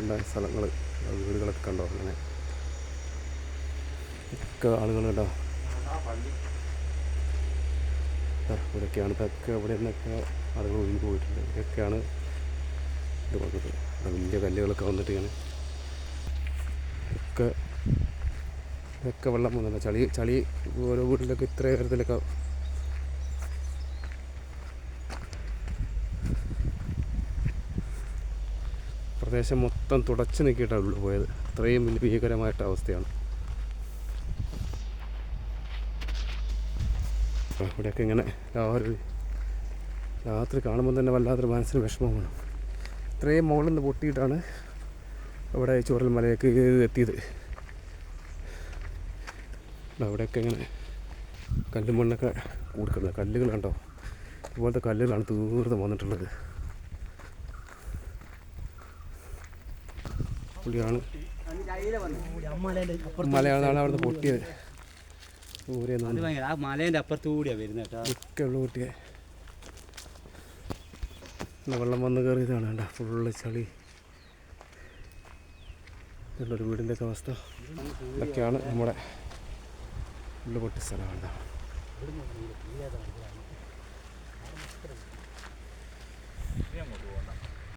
ഉണ്ടായ സ്ഥലങ്ങൾ വീടുകളൊക്കെ കണ്ടോ. അങ്ങനെ ഒക്കെ ആളുകളുണ്ടോ. ഇവിടെയൊക്കെയാണ് ഇതൊക്കെ ഇവിടെ നിന്നൊക്കെ ആളുകൾ ഒഴിഞ്ഞു പോയിട്ടുണ്ട്. ഇതൊക്കെയാണ് ഇത് വന്നത്. വലിയ കല്ലുകളൊക്കെ വന്നിട്ട് ഇങ്ങനെ ഇതൊക്കെ വെള്ളം വന്നില്ല. ചളി ഓരോ വീട്ടിലൊക്കെ ഇത്ര തരത്തിലൊക്കെ പ്രദേശം മൊത്തം തുടച്ച് നീക്കിയിട്ടാണ് ഉള്ളു പോയത്. അത്രയും വലിയ ഭീകരമായിട്ട അവസ്ഥയാണ്. ഇവിടെയൊക്കെ ഇങ്ങനെ രാത്രി കാണുമ്പോൾ തന്നെ വല്ലാത്തൊരു മനസ്സിന് വിഷമമാണ്. ഇത്രയും മുകളിൽ നിന്ന് പൊട്ടിയിട്ടാണ് ഇവിടെ ചൂരൽമലയൊക്കെ എത്തിയത്. അവിടെയൊക്കെ ഇങ്ങനെ കല്ലും മണ്ണൊക്കെ കൊടുക്കുന്നത് കല്ലുകൾ കണ്ടോ. ഇതുപോലത്തെ കല്ലുകളാണ് തീർത്ത് വന്നിട്ടുള്ളത്. പുള്ളിയാണ് മലയാണ് അവിടുന്ന് പൊട്ടിയത്. മലേൻ്റെ അപ്പുറത്തുകൂടിയാണ് വരുന്നത് കേട്ടോ. ഒക്കെ ഉള്ളു പൊട്ടിയെ. വെള്ളം വന്ന് കയറിയതാണ് കേട്ടോ. ഫുള്ള് ചളി. ഒരു വീടിൻ്റെയൊക്കെ അവസ്ഥ ഇതൊക്കെയാണ്. നമ്മുടെ ഉള്ളു പൊട്ടിയ സ്ഥലമാണ്.